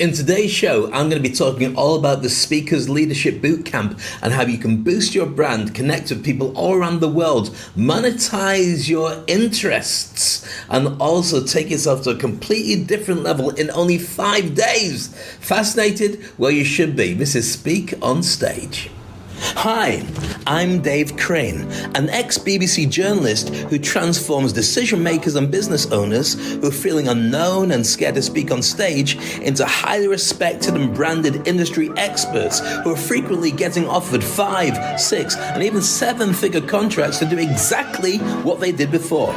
In today's show, I'm going to be talking all about the Speakers Leadership Bootcamp and how you can boost your brand, connect with people all around the world, monetize your interests, and also take yourself to a completely different level in only 5 days. Fascinated? Well, you should be. This is Speak on Stage. Hi, I'm Dave Crane, an ex-BBC journalist who transforms decision makers and business owners who are feeling unknown and scared to speak on stage into highly respected and branded industry experts who are frequently getting offered 5, 6, and even 7-figure contracts to do exactly what they did before.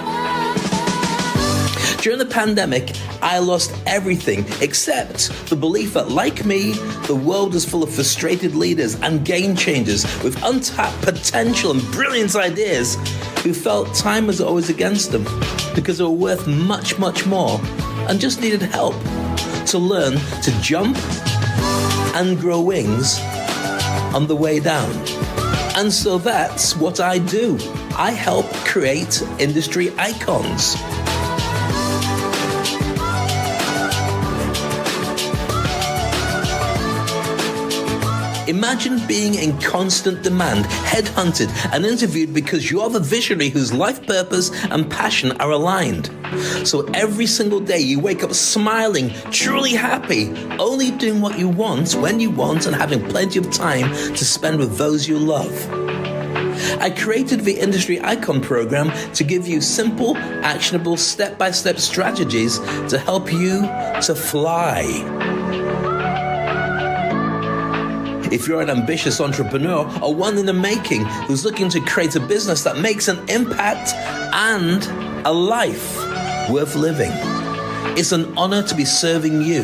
During the pandemic, I lost everything except the belief that, like me, the world is full of frustrated leaders and game changers with untapped potential and brilliant ideas who felt time was always against them because they were worth much, much more and just needed help to learn to jump and grow wings on the way down. And so that's what I do. I help create industry icons. Imagine being in constant demand, headhunted and interviewed because you are the visionary whose life purpose and passion are aligned. So every single day you wake up smiling, truly happy, only doing what you want, when you want, and having plenty of time to spend with those you love. I created the Industry Icon program to give you simple, actionable, step-by-step strategies to help you to fly. If you're an ambitious entrepreneur or one in the making who's looking to create a business that makes an impact and a life worth living, it's an honor to be serving you.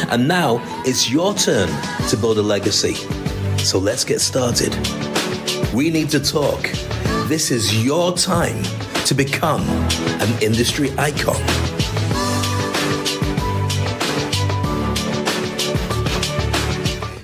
And now it's your turn to build a legacy. So let's get started. We need to talk. This is your time to become an industry icon.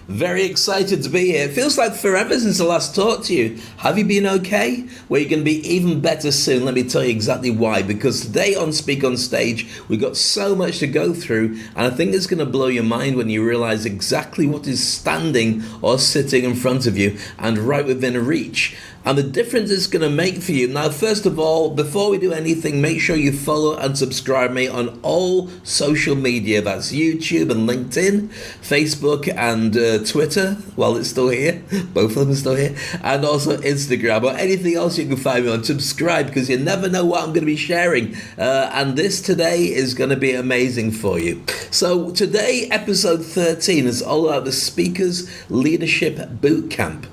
Very excited to be here. It feels like forever since I last talked to you. Have you been okay? Well, you're going to be even better soon. Let me tell you exactly why. Because today on Speak on Stage, we've got so much to go through, and I think it's going to blow your mind when you realize exactly what is standing or sitting in front of you and right within reach. And the difference it's going to make for you. Now, first of all, before we do anything, make sure you follow and subscribe me on all social media. That's YouTube and LinkedIn, Facebook and Twitter, while it's still here. Both of them are still here. And also Instagram or anything else you can find me on. Subscribe, because you never know what I'm going to be sharing. And this today is going to be amazing for you. So today, episode 13 is all about the Speakers Leadership Bootcamp.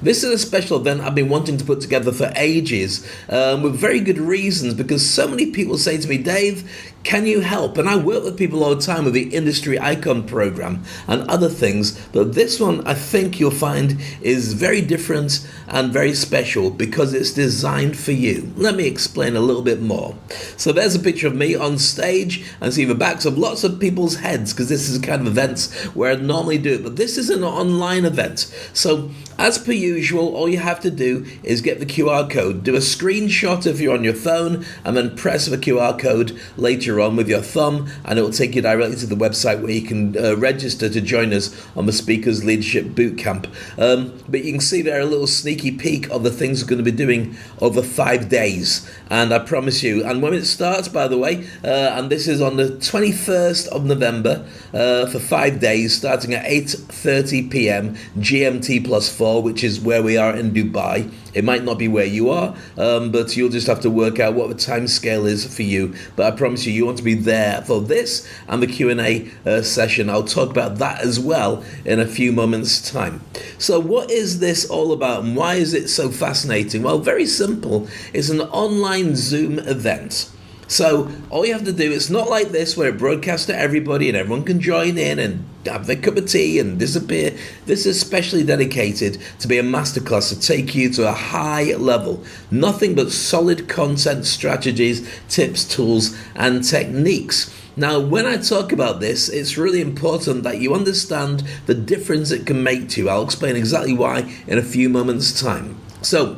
This is a special event I've been wanting to put together for ages, with very good reasons, because so many people say to me, Dave, can you help? And I work with people all the time with the Industry Icon program and other things, but this one I think you'll find is very different and very special because it's designed for you. Let me explain a little bit more. So there's a picture of me on stage, and see the backs of lots of people's heads, because this is the kind of events where I normally do it, but this is an online event. So as per usual, all you have to do is get the QR code, do a screenshot if you're on your phone, and then press the QR code later on with your thumb, and it will take you directly to the website where you can register to join us on the Speakers Leadership Bootcamp. But you can see there a little sneaky peek of the things we're going to be doing over 5 days. And I promise you, and when it starts, by the way, and this is on the 21st of November for 5 days, starting at 8:30 p.m. GMT plus 4, which is where we are in Dubai. It might not be where you are, but you'll just have to work out what the time scale is for you. But I promise you, you want to be there for this and the Q&A session. I'll talk about that as well in a few moments' time. So what is this all about, and why is it so fascinating? Well, very simple. It's an online Zoom event. So all you have to do, it's not like this where it broadcasts to everybody and everyone can join in and have their cup of tea and disappear. This is specially dedicated to be a masterclass to take you to a high level. Nothing but solid content, strategies, tips, tools, and techniques. Now, when I talk about this, it's really important that you understand the difference it can make to you. I'll explain exactly why in a few moments' time. So,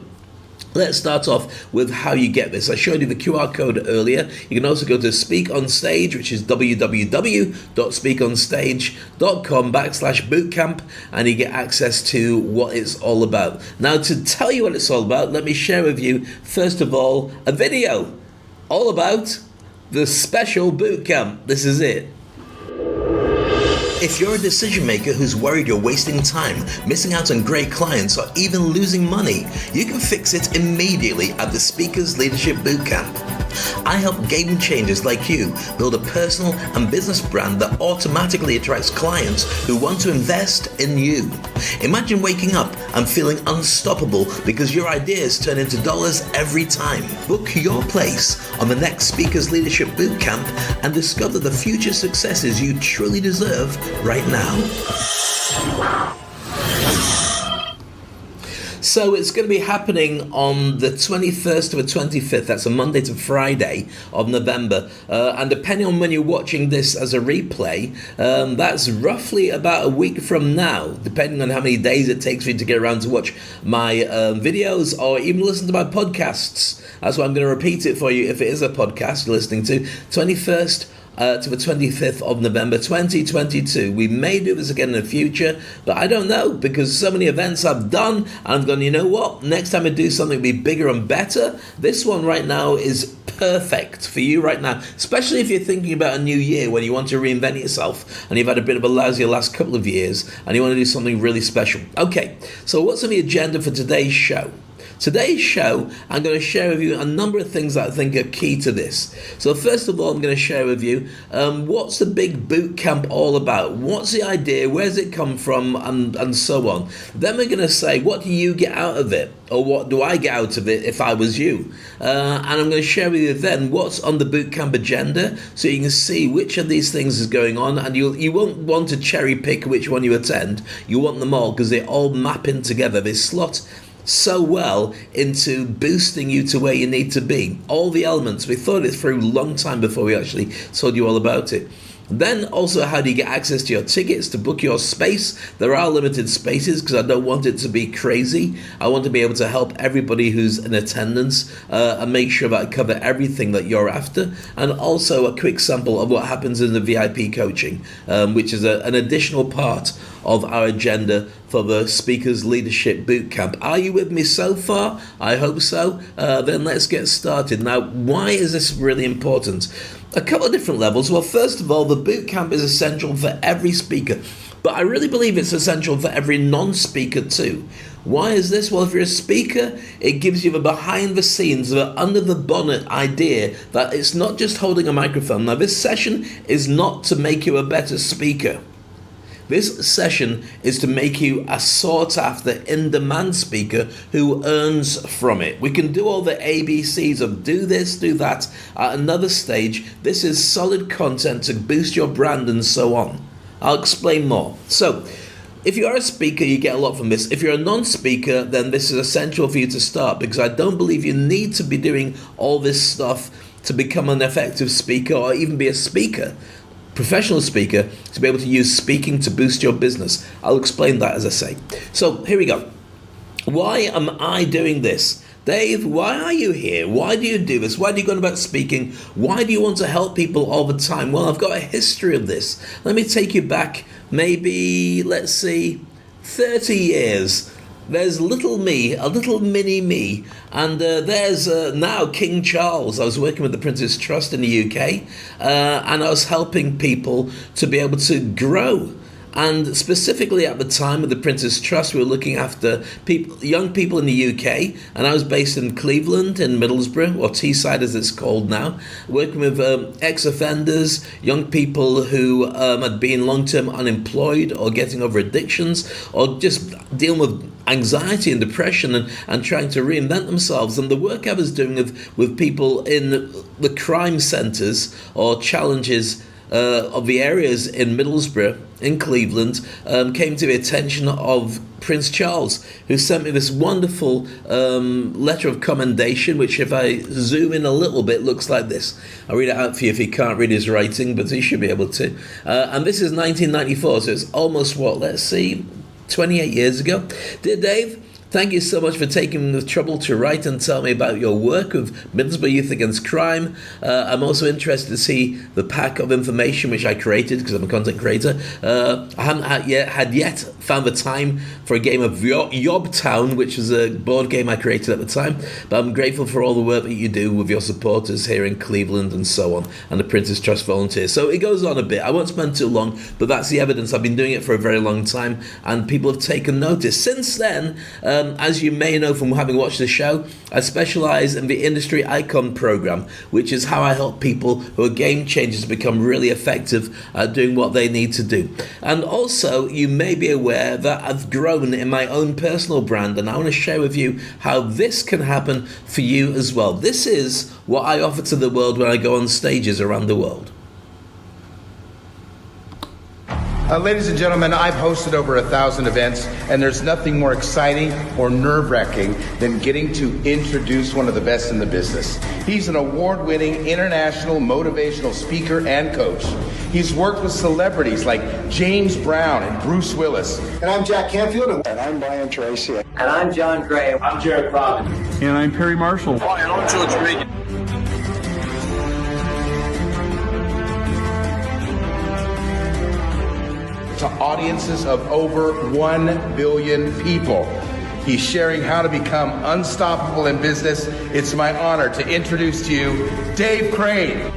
Let's start off with how you get this. I showed you the QR code earlier. You can also go to Speak On Stage, which is www.speakonstage.com/bootcamp, and you get access to what it's all about. Now, to tell you what it's all about, let me share with you, first of all, a video all about the special bootcamp. This is it. If you're a decision maker who's worried you're wasting time, missing out on great clients, or even losing money, you can fix it immediately at the Speakers Leadership Bootcamp. I help game changers like you build a personal and business brand that automatically attracts clients who want to invest in you. Imagine waking up and feeling unstoppable because your ideas turn into dollars every time. Book your place on the next Speakers Leadership Bootcamp and discover the future successes you truly deserve right now. So it's going to be happening on the 21st to the 25th, that's a Monday to Friday of November, and depending on when you're watching this as a replay, that's roughly about a week from now, depending on how many days it takes for you to get around to watch my videos or even listen to my podcasts. That's why I'm going to repeat it for you if it is a podcast you're listening to. 21st to the 25th of November 2022. We may do this again in the future, but I don't know, because so many events I've done, and I've gone, you know what, next time I do something will be bigger and better. This one right now is perfect for you right now, especially if you're thinking about a new year when you want to reinvent yourself and you've had a bit of a lousy last couple of years and you want to do something really special. Okay, so what's on the agenda for today's show? Today's show, I'm going to share with you a number of things that I think are key to this. So first of all, I'm going to share with you what's the big boot camp all about? What's the idea? Where's it come from? And so on. Then we're going to say, what do you get out of it? Or what do I get out of it if I was you? And I'm going to share with you then what's on the bootcamp agenda, so you can see which of these things is going on, and you won't want to cherry pick which one you attend. You want them all because they all map in together. They slot so well into boosting you to where you need to be. All the elements, we thought it through a long time before we actually told you all about it. Then also, how do you get access to your tickets to book your space? There are limited spaces because I don't want it to be crazy. I want to be able to help everybody who's in attendance and make sure that I cover everything that you're after. And also a quick sample of what happens in the VIP coaching, which is an additional part of our agenda for the Speakers Leadership Bootcamp. Are you with me so far? I hope so. Then let's get started. Now, why is this really important? A couple of different levels. Well, first of all, the bootcamp is essential for every speaker, but I really believe it's essential for every non-speaker too. Why is this? Well, if you're a speaker, it gives you the behind the scenes, the under the bonnet idea that it's not just holding a microphone. Now, this session is not to make you a better speaker. This session is to make you a sought-after, in-demand speaker who earns from it. We can do all the ABCs of do this, do that. At another stage, this is solid content to boost your brand and so on. I'll explain more. So, if you are a speaker, you get a lot from this. If you're a non-speaker, then this is essential for you to start, because I don't believe you need to be doing all this stuff to become an effective speaker or even be a speaker. Professional speaker, to be able to use speaking to boost your business. I'll explain that as I say. So here we go. Why am I doing this? Dave, why are you here? Why do you do this? Why do you go on about speaking? Why do you want to help people all the time? Well, I've got a history of this. Let me take you back maybe, let's see, 30 years. There's little me, a little mini me, and there's now King Charles. I was working with the Prince's Trust in the UK, and I was helping people to be able to grow. And specifically at the time with the Prince's Trust, we were looking after young people in the UK, and I was based in Cleveland, in Middlesbrough, or Teesside as it's called now, working with ex-offenders, young people who had been long-term unemployed or getting over addictions, or just dealing with anxiety and depression and trying to reinvent themselves. And the work I was doing with people in the crime centres or challenges of the areas in Middlesbrough, in Cleveland, came to the attention of Prince Charles, who sent me this wonderful letter of commendation, which if I zoom in a little bit looks like this. I'll read it out for you if you can't read his writing, but he should be able to. And this is 1994, so it's almost, 28 years ago. Dear Dave, Thank you so much for taking the trouble to write and tell me about your work with Middlesbrough Youth Against Crime. I'm also interested to see the pack of information which I created because I'm a content creator. I haven't had yet found the time for a game of Yobtown, which was a board game I created at the time. But I'm grateful for all the work that you do with your supporters here in Cleveland and so on, and the Printers Trust volunteers. So it goes on a bit. I won't spend too long, but that's the evidence. I've been doing it for a very long time, and people have taken notice. Since then, as you may know from having watched the show, I specialize in the Industry Icon program, which is how I help people who are game changers become really effective at doing what they need to do. And also, you may be aware that I've grown in my own personal brand, and I want to share with you how this can happen for you as well. This is what I offer to the world when I go on stages around the world. Ladies and gentlemen, I've hosted over 1,000 events, and there's nothing more exciting or nerve-wracking than getting to introduce one of the best in the business. He's an award-winning international motivational speaker and coach. He's worked with celebrities like James Brown and Bruce Willis. And I'm Jack Canfield. And I'm Brian Tracy. And I'm John Gray. I'm Jared Robin. And I'm Perry Marshall. Hi, and I'm George Regan. To audiences of over 1 billion people. He's sharing how to become unstoppable in business. It's my honor to introduce to you Dave Crane.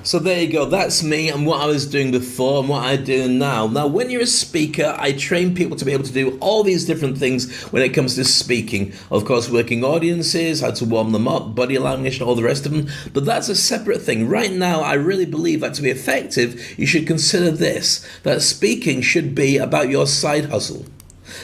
So there you go, that's me and what I was doing before and what I do now. Now, when you're a speaker, I train people to be able to do all these different things when it comes to speaking. Of course, working audiences, how to warm them up, body language and all the rest of them. But that's a separate thing. Right now, I really believe that to be effective, you should consider this, that speaking should be about your side hustle.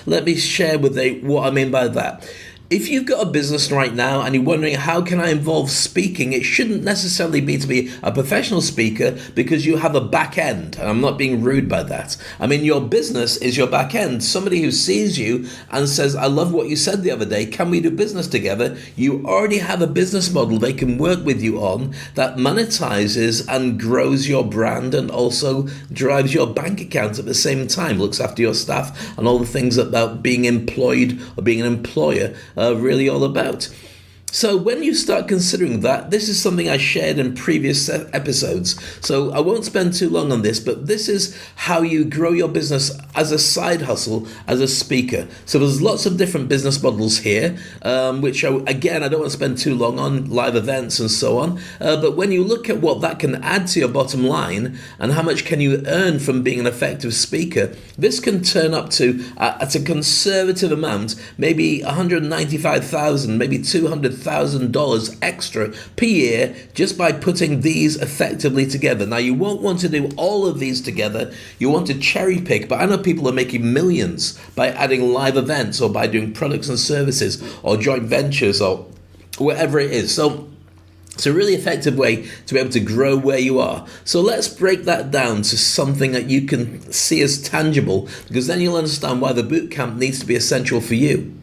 Let me share with you what I mean by that. If you've got a business right now and you're wondering how can I involve speaking, it shouldn't necessarily be to be a professional speaker because you have a back end. And I'm not being rude by that. I mean, your business is your back end. Somebody who sees you and says, I love what you said the other day, can we do business together? You already have a business model they can work with you on that monetizes and grows your brand and also drives your bank account at the same time, looks after your staff and all the things about being employed or being an employer really all about. So when you start considering that, this is something I shared in previous episodes. So I won't spend too long on this, but this is how you grow your business as a side hustle, as a speaker. So there's lots of different business models here, which again, I don't want to spend too long on, live events and so on. But when you look at what that can add to your bottom line and how much can you earn from being an effective speaker, this can turn up to, at a conservative amount, maybe $195,000, maybe $200,000 extra per year just by putting these effectively together. Now, you won't want to do all of these together. You want to cherry pick, but I know people are making millions by adding live events or by doing products and services or joint ventures or whatever it is. So it's a really effective way to be able to grow where you are. So let's break that down to something that you can see as tangible, because then you'll understand why the bootcamp needs to be essential for you.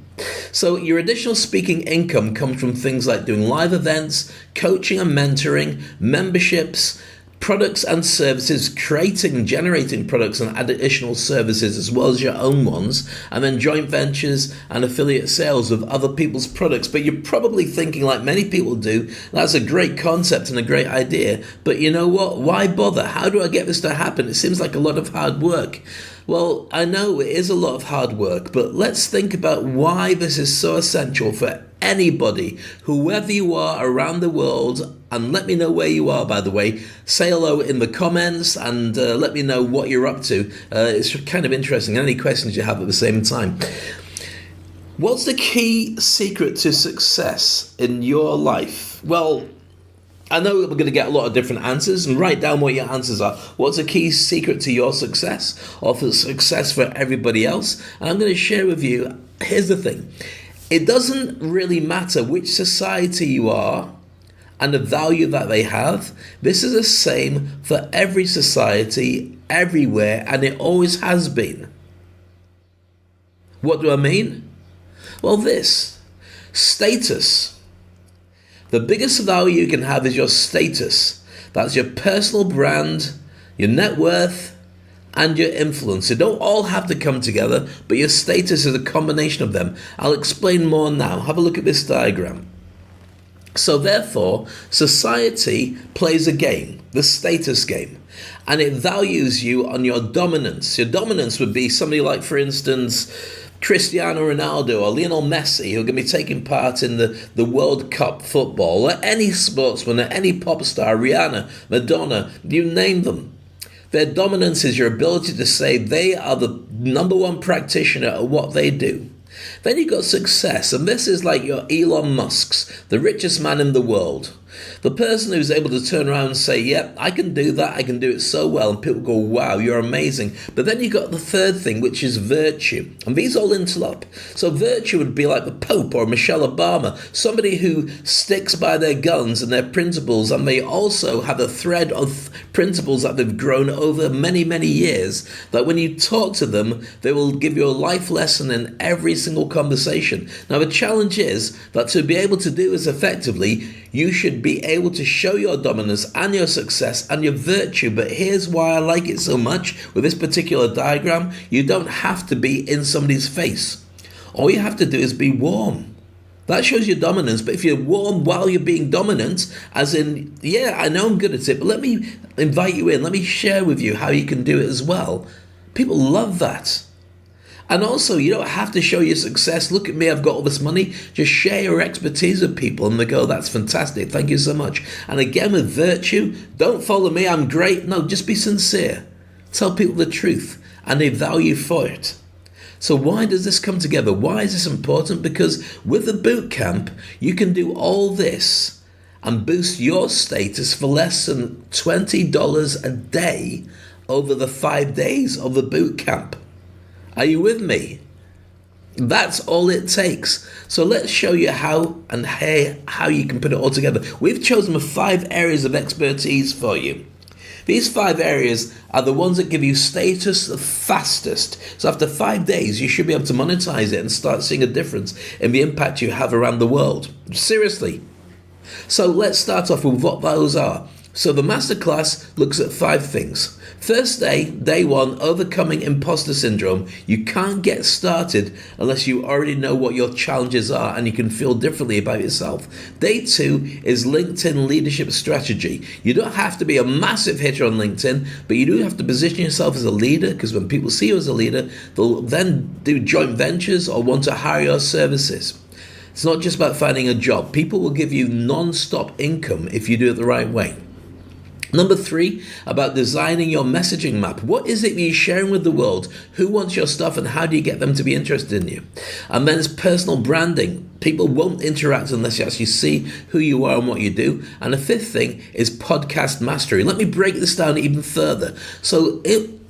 So your additional speaking income comes from things like doing live events, coaching and mentoring, memberships, products and services, generating products and additional services as well as your own ones, and then joint ventures and affiliate sales of other people's products. But you're probably thinking, like many people do, that's a great concept and a great idea, but you know what? Why bother? How do I get this to happen? It seems like a lot of hard work. Well, I know it is a lot of hard work, but let's think about why this is so essential for anybody, whoever you are around the world. And let me know where you are, by the way. Say hello in the comments and let me know what you're up to. It's kind of interesting. Any questions you have at the same time. What's the key secret to success in your life? Well, I know we're going to get a lot of different answers, and write down what your answers are. What's the key secret to your success or for success for everybody else? And I'm going to share with you, here's the thing. It doesn't really matter which society you are and the value that they have. This is the same for every society, everywhere, and it always has been. What do I mean? Well, this. Status. The biggest value you can have is your status. That's your personal brand, your net worth, and your influence. They don't all have to come together, but your status is a combination of them. I'll explain more now. Have a look at this diagram. So therefore, society plays a game, the status game, and it values you on your dominance. Your dominance would be somebody like, for instance, Cristiano Ronaldo or Lionel Messi, who are going to be taking part in the World Cup football, or any sportsman, or any pop star, Rihanna, Madonna, you name them. Their dominance is your ability to say they are the number one practitioner at what they do. Then you've got success, and this is like your Elon Musks, the richest man in the world. The person who's able to turn around and say, yep, I can do that, I can do it so well, and people go, wow, you're amazing. But then you've got the third thing, which is virtue, and these all interlock. So virtue would be like the Pope or Michelle Obama, somebody who sticks by their guns and their principles, and they also have a thread of principles that they've grown over many, many years, that when you talk to them, they will give you a life lesson in every single conversation. Now, the challenge is that to be able to do this effectively, you should be able to show your dominance and your success and your virtue. But here's why I like it so much with this particular diagram. You don't have to be in somebody's face. All you have to do is be warm. That shows your dominance. But if you're warm while you're being dominant, as in, yeah, I know I'm good at it, but let me invite you in. Let me share with you how you can do it as well. People love that. And also, you don't have to show your success. Look at me, I've got all this money. Just share your expertise with people and they go, that's fantastic, thank you so much. And again, with virtue, don't follow me, I'm great. No, just be sincere. Tell people the truth and they value for it. So why does this come together? Why is this important? Because with the boot camp, you can do all this and boost your status for less than $20 a day over the 5 days of the boot camp. Are you with me? That's all it takes. So let's show you how and how you can put it all together. We've chosen 5 areas of expertise for you. These 5 areas are the ones that give you status the fastest. So after 5 days, you should be able to monetize it and start seeing a difference in the impact you have around the world. Seriously. So let's start off with what those are. So the masterclass looks at 5 things. First day 1, overcoming imposter syndrome. You can't get started unless you already know what your challenges are and you can feel differently about yourself. Day 2 is LinkedIn leadership strategy. You don't have to be a massive hitter on LinkedIn, but you do have to position yourself as a leader, because when people see you as a leader, they'll then do joint ventures or want to hire your services. It's not just about finding a job. People will give you non-stop income if you do it the right way. Number 3, about designing your messaging map. What is it that you're sharing with the world? Who wants your stuff and how do you get them to be interested in you? And then it's personal branding. People won't interact unless you actually see who you are and what you do. And the 5th thing is podcast mastery. Let me break this down even further. So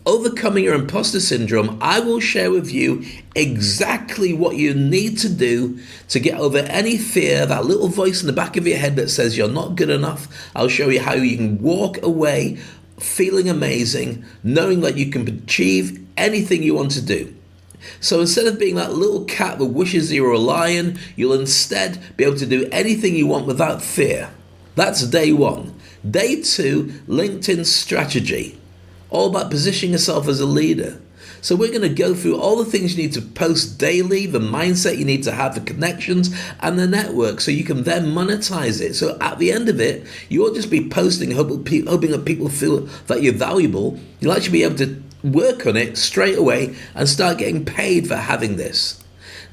overcoming your imposter syndrome, I will share with you exactly what you need to do to get over any fear, that little voice in the back of your head that says you're not good enough. I'll show you how you can walk away feeling amazing, knowing that you can achieve anything you want to do. So instead of being that little cat that wishes you were a lion, you'll instead be able to do anything you want without fear. That's day 1. Day 2, LinkedIn strategy. All about positioning yourself as a leader. So we're going to go through all the things you need to post daily, the mindset you need to have, the connections and the network, so you can then monetize it. So at the end of it, you won't just be posting, hoping that people feel that you're valuable. You'll actually be able to work on it straight away and start getting paid for having this.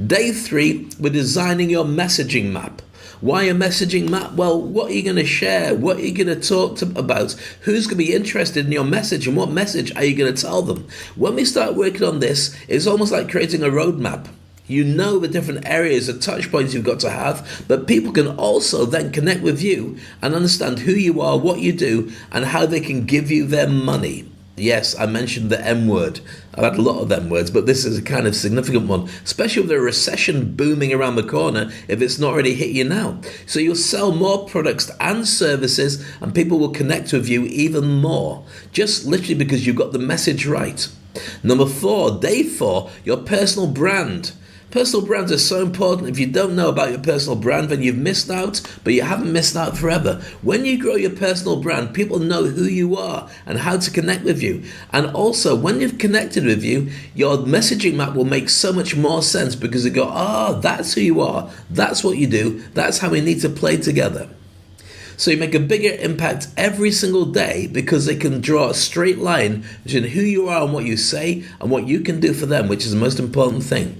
Day 3, we're designing your messaging map. Why a messaging map? Well, what are you going to share? What are you going to talk about? Who's going to be interested in your message, and what message are you going to tell them? When we start working on this, it's almost like creating a roadmap. You know the different areas, the touch points you've got to have, but people can also then connect with you and understand who you are, what you do, and how they can give you their money. Yes, I mentioned the M word. I've had a lot of M words, but this is a kind of significant one, especially with a recession booming around the corner, if it's not already hit you now. So you'll sell more products and services, and people will connect with you even more, just literally because you've got the message right. Number 4, day 4, your personal brand. Personal brands are so important. If you don't know about your personal brand, then you've missed out, but you haven't missed out forever. When you grow your personal brand, people know who you are and how to connect with you. And also, when you've connected with you, your messaging map will make so much more sense because they go, that's who you are, that's what you do, that's how we need to play together. So you make a bigger impact every single day because they can draw a straight line between who you are and what you say and what you can do for them, which is the most important thing.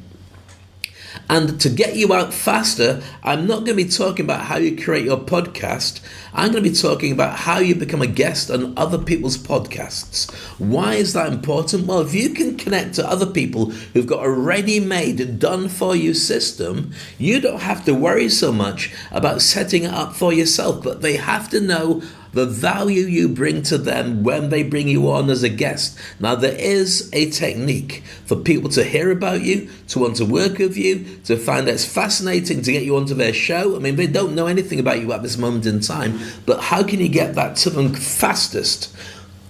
And to get you out faster, I'm not going to be talking about how you create your podcast. I'm going to be talking about how you become a guest on other people's podcasts. Why is that important? Well, if you can connect to other people who've got a ready-made, done-for-you system, you don't have to worry so much about setting it up for yourself, but they have to know the value you bring to them when they bring you on as a guest. Now, there is a technique for people to hear about you, to want to work with you, to find it's fascinating to get you onto their show. I mean, they don't know anything about you at this moment in time, but how can you get that to them fastest?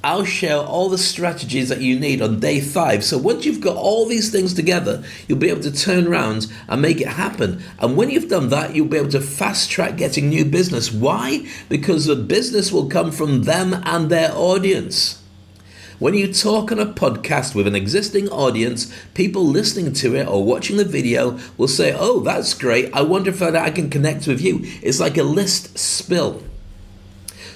I'll share all the strategies that you need on day 5. So once you've got all these things together, you'll be able to turn around and make it happen. And when you've done that, you'll be able to fast track getting new business. Why? Because the business will come from them and their audience. When you talk on a podcast with an existing audience, people listening to it or watching the video will say, oh, that's great. I wonder if I can connect with you. It's like a list spill.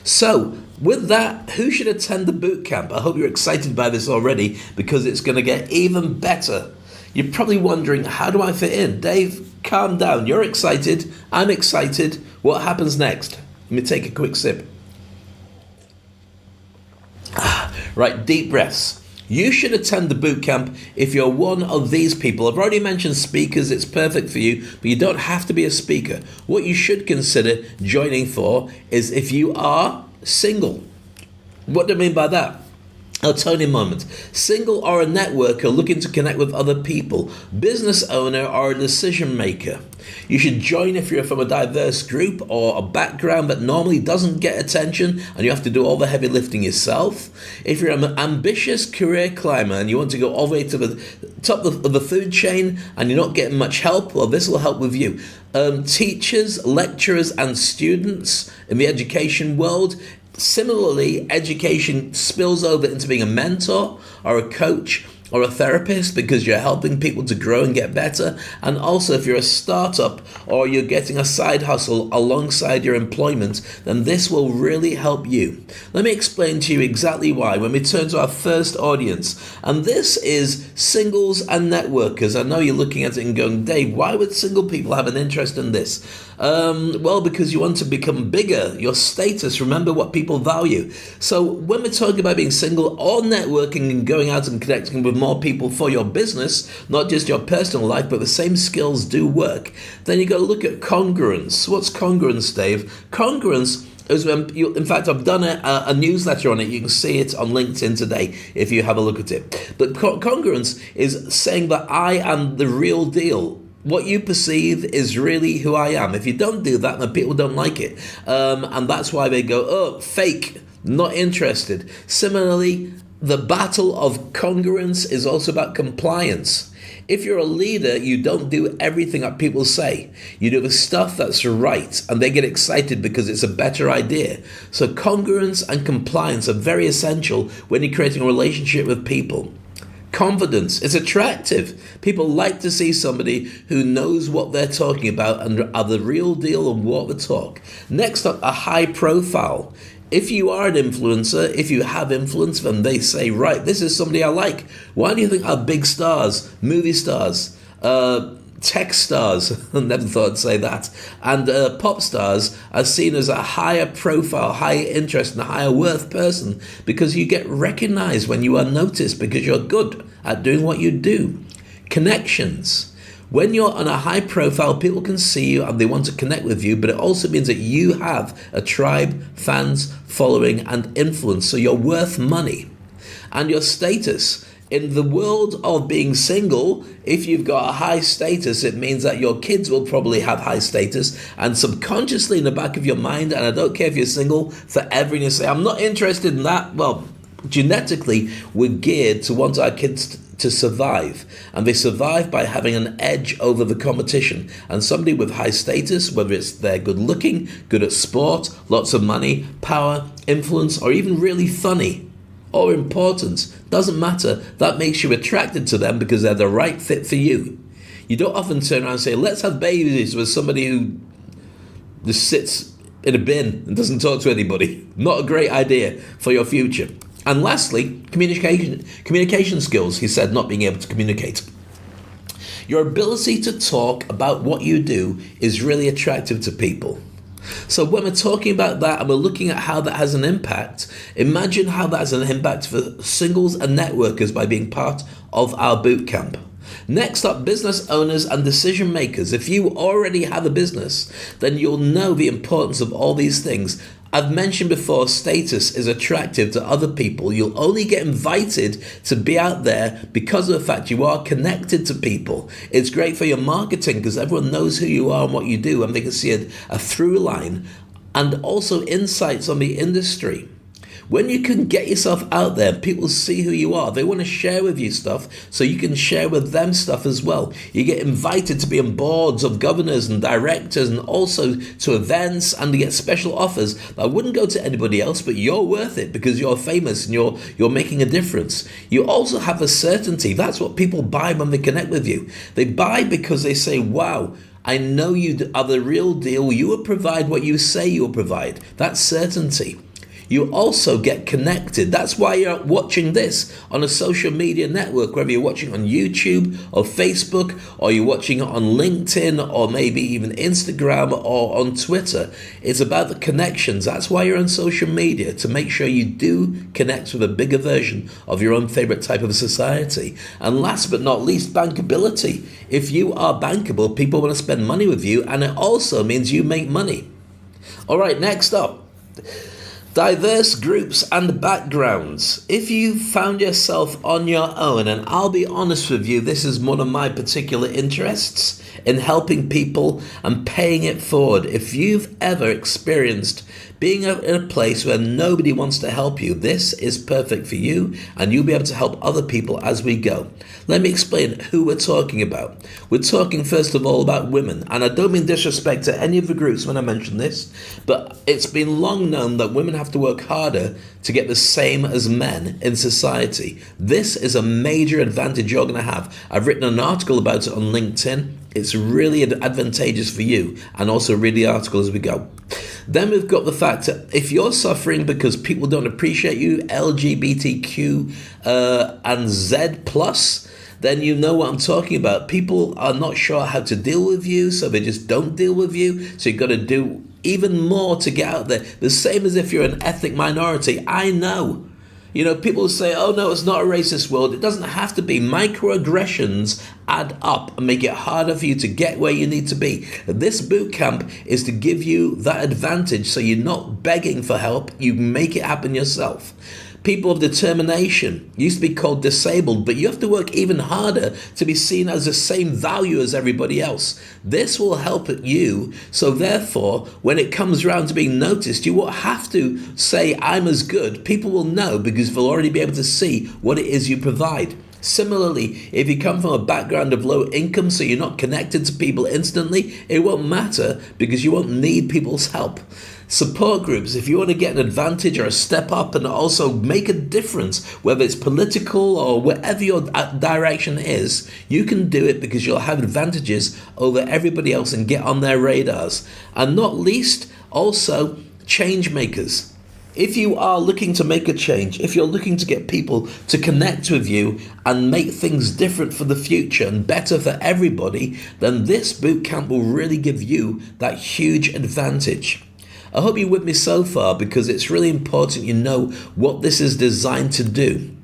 So, with that, who should attend the bootcamp? I hope you're excited by this already because it's going to get even better. You're probably wondering, how do I fit in? Dave, calm down. You're excited. I'm excited. What happens next? Let me take a quick sip. Right, deep breaths. You should attend the bootcamp if you're one of these people. I've already mentioned speakers, it's perfect for you, but you don't have to be a speaker. What you should consider joining for is if you are single. What do I mean by that? I'll tell you in a moment. Single or a networker looking to connect with other people, business owner or a decision maker. You should join if you're from a diverse group or a background that normally doesn't get attention and you have to do all the heavy lifting yourself. If you're an ambitious career climber and you want to go all the way to the top of the food chain and you're not getting much help, well, this will help with you. Teachers, lecturers and students in the education world. Similarly, education spills over into being a mentor or a coach or a therapist because you're helping people to grow and get better. And also, if you're a startup or you're getting a side hustle alongside your employment, then this will really help you. Let me explain to you exactly why when we turn to our first audience. And this is singles and networkers. I know you're looking at it and going, Dave, why would single people have an interest in this? Well, because you want to become bigger, your status, remember what people value. So when we're talking about being single or networking and going out and connecting with more people for your business, not just your personal life, but the same skills do work, then you got to look at congruence. What's congruence, Dave? Congruence is when in fact, I've done a newsletter on it. You can see it on LinkedIn today if you have a look at it. But congruence is saying that I am the real deal. What you perceive is really who I am. If you don't do that, then people don't like it. And that's why they go, oh, fake, not interested. Similarly, the battle of congruence is also about compliance. If you're a leader, you don't do everything that people say. You do the stuff that's right, and they get excited because it's a better idea. So congruence and compliance are very essential when you're creating a relationship with people. Confidence is attractive. People like to see somebody who knows what they're talking about and are the real deal and walk the talk. Next up, a high profile. If you are an influencer, if you have influence, then they say, right, this is somebody I like. Why do you think our big stars, movie stars, tech stars, I never thought I'd say that, and pop stars are seen as a higher profile, higher interest and a higher worth person because you get recognized when you are noticed because you're good at doing what you do. Connections. When you're on a high profile, people can see you and they want to connect with you, but it also means that you have a tribe, fans, following and influence, so you're worth money. And your status. In the world of being single, if you've got a high status, it means that your kids will probably have high status, and subconsciously in the back of your mind, and I don't care if you're single forever and you say, I'm not interested in that, well, genetically, we're geared to want our kids to survive, and they survive by having an edge over the competition. And somebody with high status, whether it's they're good looking, good at sport, lots of money, power, influence, or even really funny or important, doesn't matter, that makes you attracted to them because they're the right fit for you. You don't often turn around and say, let's have babies with somebody who just sits in a bin and doesn't talk to anybody. Not a great idea for your future. And lastly, communication skills, he said, not being able to communicate. Your ability to talk about what you do is really attractive to people. So when we're talking about that and we're looking at how that has an impact, imagine how that has an impact for singles and networkers by being part of our bootcamp. Next up, business owners and decision makers. If you already have a business, then you'll know the importance of all these things. I've mentioned before, status is attractive to other people. You'll only get invited to be out there because of the fact you are connected to people. It's great for your marketing because everyone knows who you are and what you do, and they can see a through line and also insights on the industry. When you can get yourself out there, people see who you are. They want to share with you stuff, so you can share with them stuff as well. You get invited to be on boards of governors and directors and also to events, and you get special offers that wouldn't go to anybody else, but you're worth it because you're famous and you're making a difference. You also have a certainty. That's what people buy when they connect with you. They buy because they say, wow, I know you are the real deal. You will provide what you say you'll provide. That's certainty. You also get connected. That's why you're watching this on a social media network, whether you're watching on YouTube or Facebook, or you're watching it on LinkedIn, or maybe even Instagram or on Twitter. It's about the connections. That's why you're on social media, to make sure you do connect with a bigger version of your own favorite type of society. And last but not least, bankability. If you are bankable, people want to spend money with you, and it also means you make money. All right, next up. Diverse groups and backgrounds. If you found yourself on your own, and I'll be honest with you, this is one of my particular interests in helping people and paying it forward. If you've ever experienced being in a place where nobody wants to help you, this is perfect for you, and you'll be able to help other people as we go. Let me explain who we're talking about. We're talking first of all about women, and I don't mean disrespect to any of the groups when I mention this, but it's been long known that women have to work harder to get the same as men in society. This is a major advantage you're going to have. I've written an article about it on LinkedIn. It's really advantageous for you, and also read the article as we go. Then we've got the fact that if you're suffering because people don't appreciate you, LGBTQ and Z+, then you know what I'm talking about. People are not sure how to deal with you, so they just don't deal with you. So you've got to do even more to get out there. The same as if you're an ethnic minority. I know. You know, people say, oh no, it's not a racist world. It doesn't have to be. Microaggressions add up and make it harder for you to get where you need to be. This boot camp is to give you that advantage, so you're not begging for help. You make it happen yourself. People of determination used to be called disabled, but you have to work even harder to be seen as the same value as everybody else. This will help you, so therefore, when it comes around to being noticed, you won't have to say, I'm as good. People will know because they'll already be able to see what it is you provide. Similarly, if you come from a background of low income, so you're not connected to people instantly, it won't matter because you won't need people's help. Support groups, if you want to get an advantage or a step up and also make a difference, whether it's political or whatever your direction is, you can do it because you'll have advantages over everybody else and get on their radars. And not least, also, change makers. If you are looking to make a change, if you're looking to get people to connect with you and make things different for the future and better for everybody, then this bootcamp will really give you that huge advantage. I hope you're with me so far because it's really important you know what this is designed to do.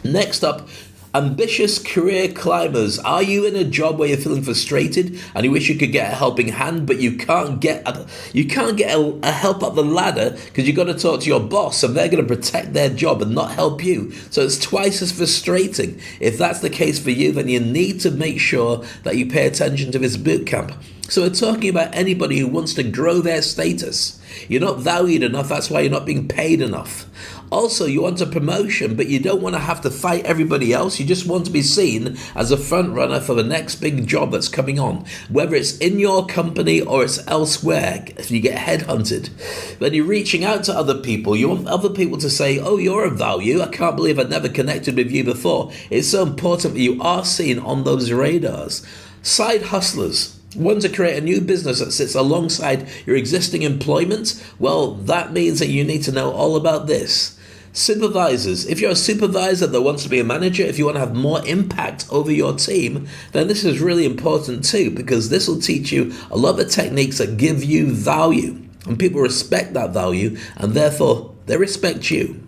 Next up, ambitious career climbers. Are you in a job where you're feeling frustrated and you wish you could get a helping hand, but you can't get a help up the ladder because you've got to talk to your boss and they're going to protect their job and not help you? So it's twice as frustrating. If that's the case for you, then you need to make sure that you pay attention to this bootcamp. So we're talking about anybody who wants to grow their status. You're not valued enough, that's why you're not being paid enough. Also, you want a promotion, but you don't want to have to fight everybody else. You just want to be seen as a front runner for the next big job that's coming on, whether it's in your company or it's elsewhere. If you get headhunted, then you're reaching out to other people. You want other people to say, oh, you're of value. I can't believe I've never connected with you before. It's so important that you are seen on those radars. Side hustlers. Want to create a new business that sits alongside your existing employment? Well, that means that you need to know all about this. Supervisors. If you're a supervisor that wants to be a manager, if you want to have more impact over your team, then this is really important too, because this will teach you a lot of techniques that give you value. And people respect that value, and therefore they respect you.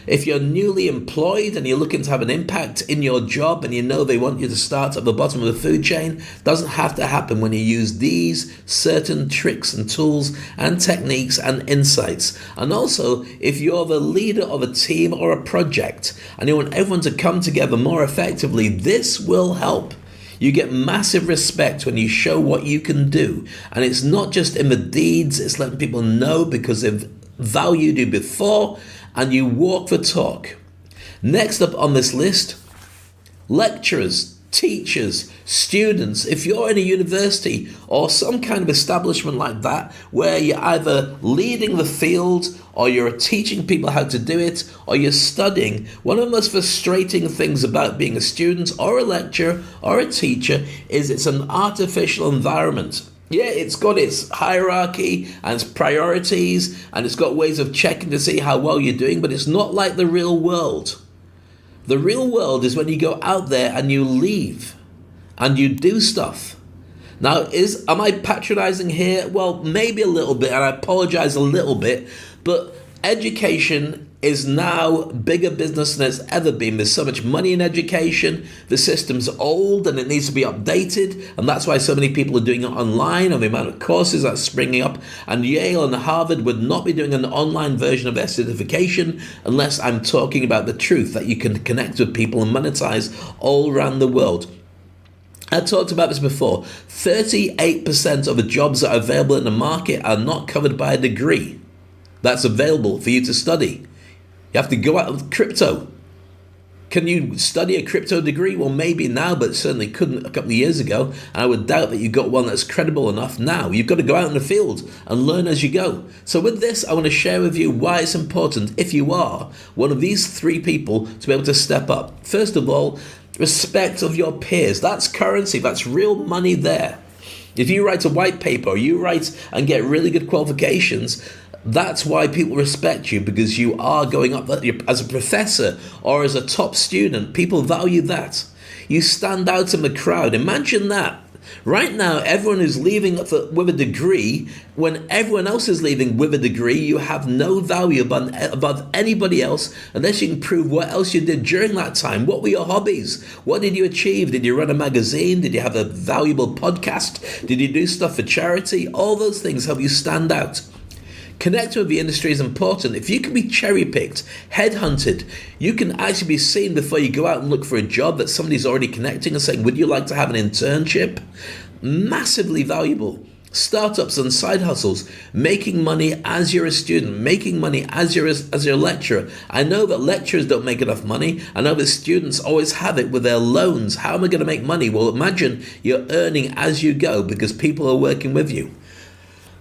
If you're newly employed and you're looking to have an impact in your job and you know they want you to start at the bottom of the food chain, doesn't have to happen when you use these certain tricks and tools and techniques and insights. And also, if you're the leader of a team or a project and you want everyone to come together more effectively, this will help. You get massive respect when you show what you can do. And it's not just in the deeds, it's letting people know because they've valued you before, and you walk the talk. Next up on this list, lecturers, teachers, students. If you're in a university or some kind of establishment like that, where you're either leading the field or you're teaching people how to do it or you're studying, one of the most frustrating things about being a student or a lecturer or a teacher is it's an artificial environment. Yeah, it's got its hierarchy and its priorities and it's got ways of checking to see how well you're doing, but it's not like the real world. The real world is when you go out there and you leave and you do stuff. Now, am I patronizing here? Well, maybe a little bit, and I apologize a little bit, but education is now bigger business than it's ever been. There's so much money in education. The system's old and it needs to be updated. And that's why so many people are doing it online, and the amount of courses that's springing up. And Yale and Harvard would not be doing an online version of their certification unless I'm talking about the truth, that you can connect with people and monetize all around the world. I talked about this before. 38% of the jobs that are available in the market are not covered by a degree that's available for you to study. You have to go out with crypto. Can you study a crypto degree? Well, maybe now, but certainly couldn't a couple of years ago. And I would doubt that you got one that's credible enough now. You've got to go out in the field and learn as you go. So with this, I want to share with you why it's important, if you are one of these three people, to be able to step up. First of all, respect of your peers. That's currency. That's real money there. If you write a white paper, or you write and get really good qualifications, that's why people respect you, because you are going up as a professor or as a top student. People value that. You stand out in the crowd. Imagine that. Right now, everyone is leaving with a degree. When everyone else is leaving with a degree, you have no value above anybody else unless you can prove what else you did during that time. What were your hobbies? What did you achieve? Did you run a magazine? Did you have a valuable podcast? Did you do stuff for charity? All those things help you stand out. Connecting with the industry is important. If you can be cherry-picked, headhunted, you can actually be seen before you go out and look for a job that somebody's already connecting and saying, would you like to have an internship? Massively valuable. Startups and side hustles, making money as you're a student, making money as you're a lecturer. I know that lecturers don't make enough money. I know that students always have it with their loans. How am I going to make money? Well, imagine you're earning as you go because people are working with you.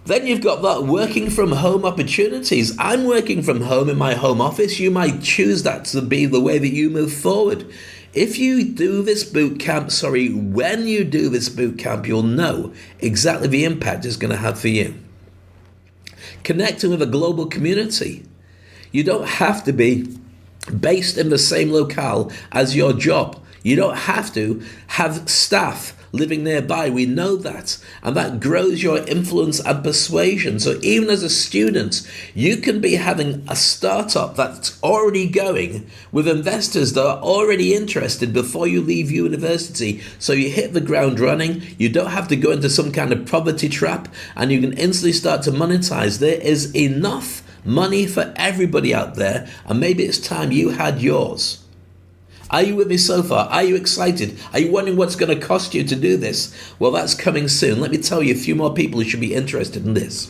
Then you've got that working from home opportunities. I'm working from home in my home office. You might choose that to be the way that you move forward. If you do this bootcamp, when you do this bootcamp, you'll know exactly the impact it's going to have for you. Connecting with a global community. You don't have to be based in the same locale as your job. You don't have to have staff living nearby. We know that. And that grows your influence and persuasion. So even as a student, you can be having a startup that's already going with investors that are already interested before you leave university. So you hit the ground running. You don't have to go into some kind of poverty trap, and you can instantly start to monetize. There is enough money for everybody out there, and maybe it's time you had yours. Are you with me so far? Are you excited? Are you wondering what's going to cost you to do this? Well, that's coming soon. Let me tell you a few more people who should be interested in this.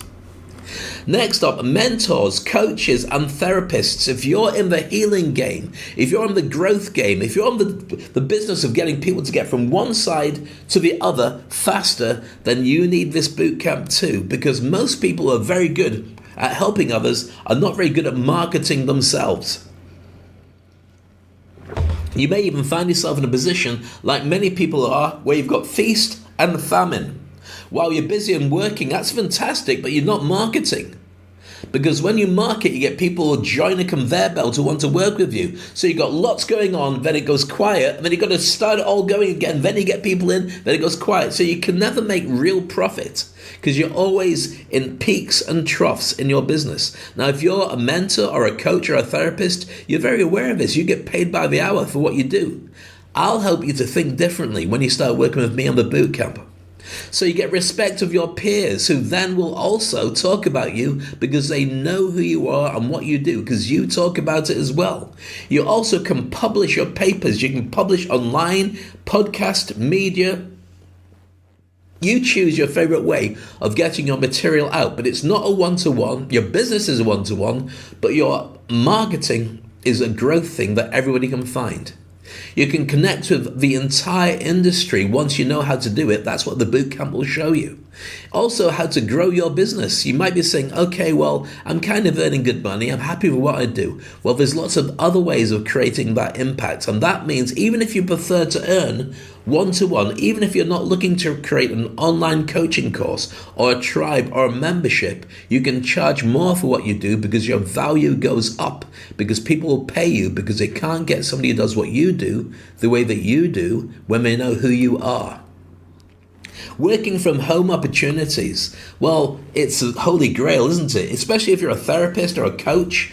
Next up, mentors, coaches, and therapists. If you're in the healing game, if you're in the growth game, if you're in the business of getting people to get from one side to the other faster, then you need this bootcamp too, because most people who are very good at helping others are not very good at marketing themselves. You may even find yourself in a position, like many people are, where you've got feast and famine. While you're busy and working, that's fantastic, but you're not marketing. Because when you market, you get people who join a conveyor belt who want to work with you. So you've got lots going on, then it goes quiet, and then you've got to start it all going again, then you get people in, then it goes quiet. So you can never make real profit because you're always in peaks and troughs in your business. Now, if you're a mentor or a coach or a therapist, you're very aware of this. You get paid by the hour for what you do. I'll help you to think differently when you start working with me on the bootcamp. So you get respect of your peers who then will also talk about you because they know who you are and what you do because you talk about it as well. You also can publish your papers. You can publish online, podcast, media. You choose your favorite way of getting your material out, but it's not a one-to-one. Your business is a one-to-one, but your marketing is a growth thing that everybody can find. You can connect with the entire industry once you know how to do it. That's what the bootcamp will show you. Also, how to grow your business. You might be saying, okay, well, I'm kind of earning good money. I'm happy with what I do. Well, there's lots of other ways of creating that impact. And that means even if you prefer to earn one-to-one, even if you're not looking to create an online coaching course or a tribe or a membership, you can charge more for what you do because your value goes up, because people will pay you because they can't get somebody who does what you do the way that you do when they know who you are. Working from home opportunities. Well, it's a holy grail, isn't it? Especially if you're a therapist or a coach.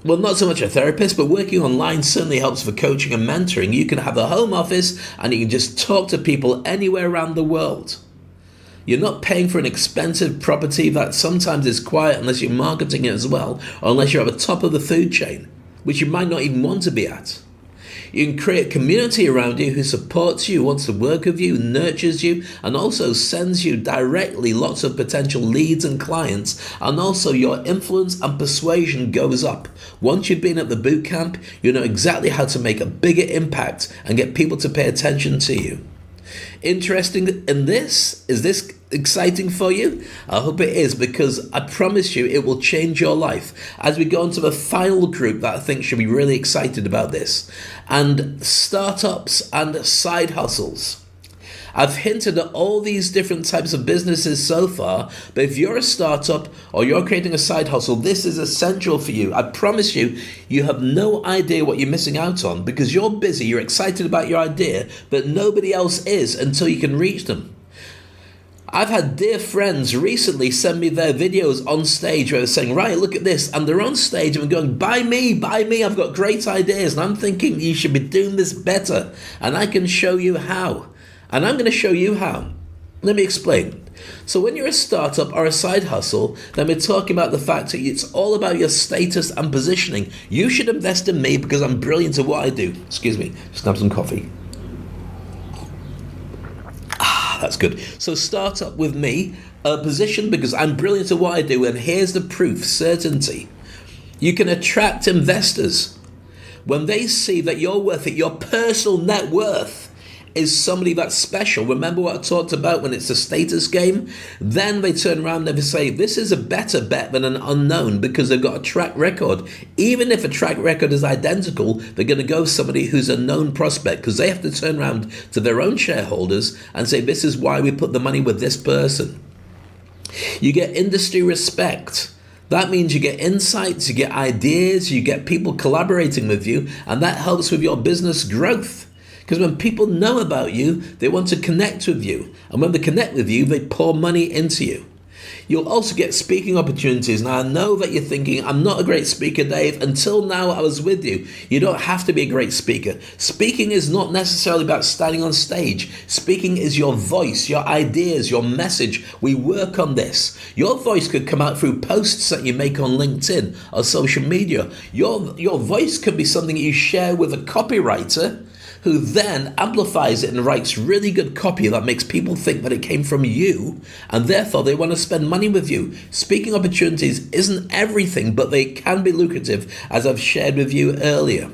Well, not so much a therapist, but working online certainly helps for coaching and mentoring. You can have a home office and you can just talk to people anywhere around the world. You're not paying for an expensive property that sometimes is quiet unless you're marketing it as well, or unless you're at the top of the food chain, which you might not even want to be at. You can create a community around you who supports you, wants to work with you, nurtures you, and also sends you directly lots of potential leads and clients. And also your influence and persuasion goes up. Once you've been at the bootcamp, you know exactly how to make a bigger impact and get people to pay attention to you. Interesting in this? Is this exciting for you? I hope it is, because I promise you it will change your life. As we go into the final group that I think should be really excited about this, and startups and side hustles. I've hinted at all these different types of businesses so far, but if you're a startup or you're creating a side hustle, this is essential for you. I promise you, you have no idea what you're missing out on because you're busy, you're excited about your idea, but nobody else is until you can reach them. I've had dear friends recently send me their videos on stage where they're saying, right, look at this. And they're on stage and going, buy me, I've got great ideas. And I'm thinking you should be doing this better. And I can show you how. And I'm going to show you how. Let me explain. So when you're a startup or a side hustle, then we're talking about the fact that it's all about your status and positioning. You should invest in me because I'm brilliant at what I do. Excuse me, just have some coffee. That's good. So start up with me, a position because I'm brilliant at what I do, and here's the proof, certainty. You can attract investors. When they see that you're worth it, your personal net worth is somebody that's special. Remember what I talked about when it's a status game? Then they turn around and they say, this is a better bet than an unknown because they've got a track record. Even if a track record is identical, they're going to go with somebody who's a known prospect because they have to turn around to their own shareholders and say, this is why we put the money with this person. You get industry respect. That means you get insights, you get ideas, you get people collaborating with you, and that helps with your business growth. Because when people know about you, they want to connect with you. And when they connect with you, they pour money into you. You'll also get speaking opportunities. Now, I know that you're thinking, I'm not a great speaker, Dave. Until now, I was with you. You don't have to be a great speaker. Speaking is not necessarily about standing on stage. Speaking is your voice, your ideas, your message. We work on this. Your voice could come out through posts that you make on LinkedIn or social media. Your voice could be something you share with a copywriter who then amplifies it and writes really good copy that makes people think that it came from you, and therefore they want to spend money with you. Speaking opportunities isn't everything, but they can be lucrative, as I've shared with you earlier.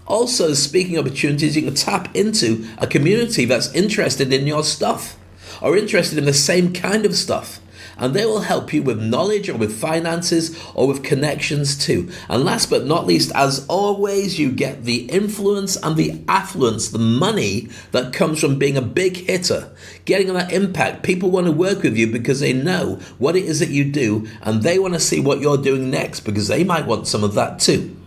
Also, speaking opportunities, you can tap into a community that's interested in your stuff or interested in the same kind of stuff. And they will help you with knowledge or with finances or with connections too. And last but not least, as always, you get the influence and the affluence, the money that comes from being a big hitter, getting that impact. People want to work with you because they know what it is that you do, and they want to see what you're doing next because they might want some of that too.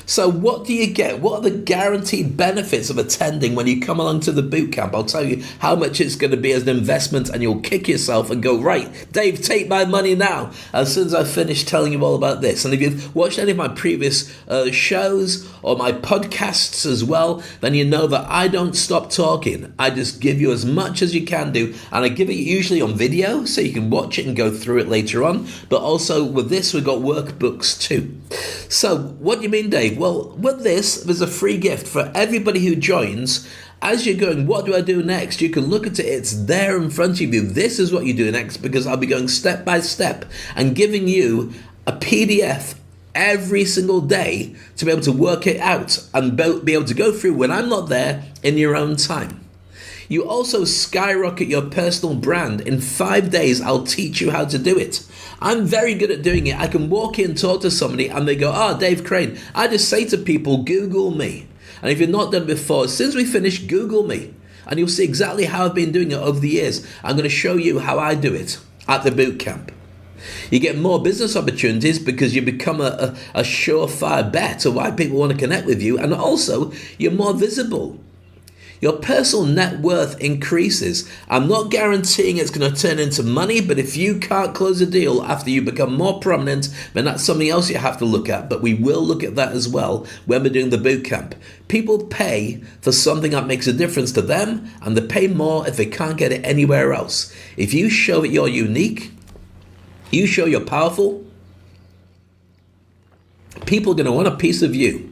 So what do you get? What are the guaranteed benefits of attending when you come along to the bootcamp? I'll tell you how much it's going to be as an investment, and you'll kick yourself and go, right, Dave, take my money now, as soon as I finish telling you all about this. And if you've watched any of my previous shows or my podcasts as well, then you know that I don't stop talking. I just give you as much as you can do, and I give it usually on video so you can watch it and go through it later on. But also with this, we've got workbooks too. So what do you mean, Dave? Well, with this, there's a free gift for everybody who joins. As you're going, what do I do next? You can look at it. It's there in front of you. This is what you do next, because I'll be going step by step and giving you a PDF every single day to be able to work it out and be able to go through when I'm not there in your own time. You also skyrocket your personal brand. In 5 days, I'll teach you how to do it. I'm very good at doing it. I can walk in, talk to somebody, and they go, Dave Crane. I just say to people, Google me. And if you've not done it before, as soon as we finish, Google me. And you'll see exactly how I've been doing it over the years. I'm going to show you how I do it at the bootcamp. You get more business opportunities because you become a surefire bet of why people want to connect with you. And also, you're more visible. Your personal net worth increases. I'm not guaranteeing it's going to turn into money, but if you can't close a deal after you become more prominent, then that's something else you have to look at. But we will look at that as well when we're doing the bootcamp. People pay for something that makes a difference to them, and they pay more if they can't get it anywhere else. If you show that you're unique, you show you're powerful, people are going to want a piece of you.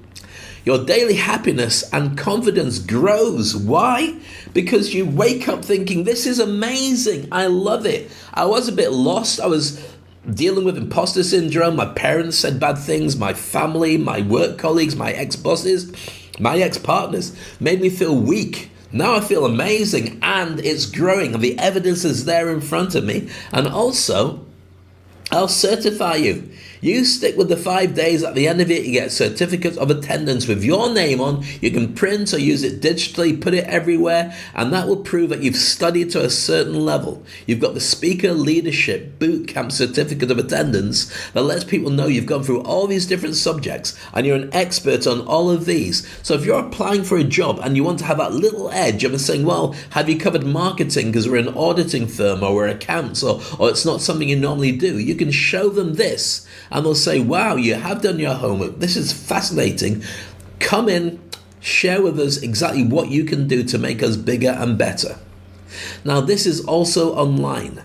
Your daily happiness and confidence grows. Why? Because you wake up thinking, this is amazing. I love it. I was a bit lost. I was dealing with imposter syndrome. My parents said bad things. My family, my work colleagues, my ex-bosses, my ex-partners made me feel weak. Now I feel amazing, and it's growing. And the evidence is there in front of me. And also, I'll certify you. You stick with the 5 days. At the end of it, you get certificates of attendance with your name on. You can print or use it digitally, put it everywhere, and that will prove that you've studied to a certain level. You've got the Speaker Leadership Bootcamp Certificate of Attendance that lets people know you've gone through all these different subjects and you're an expert on all of these. So if you're applying for a job and you want to have that little edge of saying, well, have you covered marketing because we're an auditing firm or we're accounts or it's not something you normally do, you can show them this. And they'll say, wow, you have done your homework. This is fascinating. Come in, share with us exactly what you can do to make us bigger and better. Now, this is also online.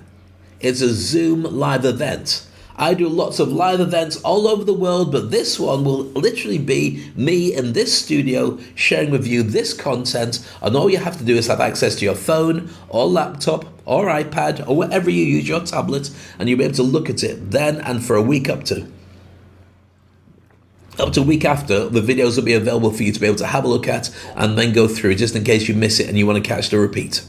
It's a Zoom live event. I do lots of live events all over the world, but this one will literally be me in this studio sharing with you this content, and all you have to do is have access to your phone or laptop or iPad or whatever you use, your tablet, and you'll be able to look at it then and for a week up to a week after. The videos will be available for you to be able to have a look at and then go through just in case you miss it and you want to catch the repeat.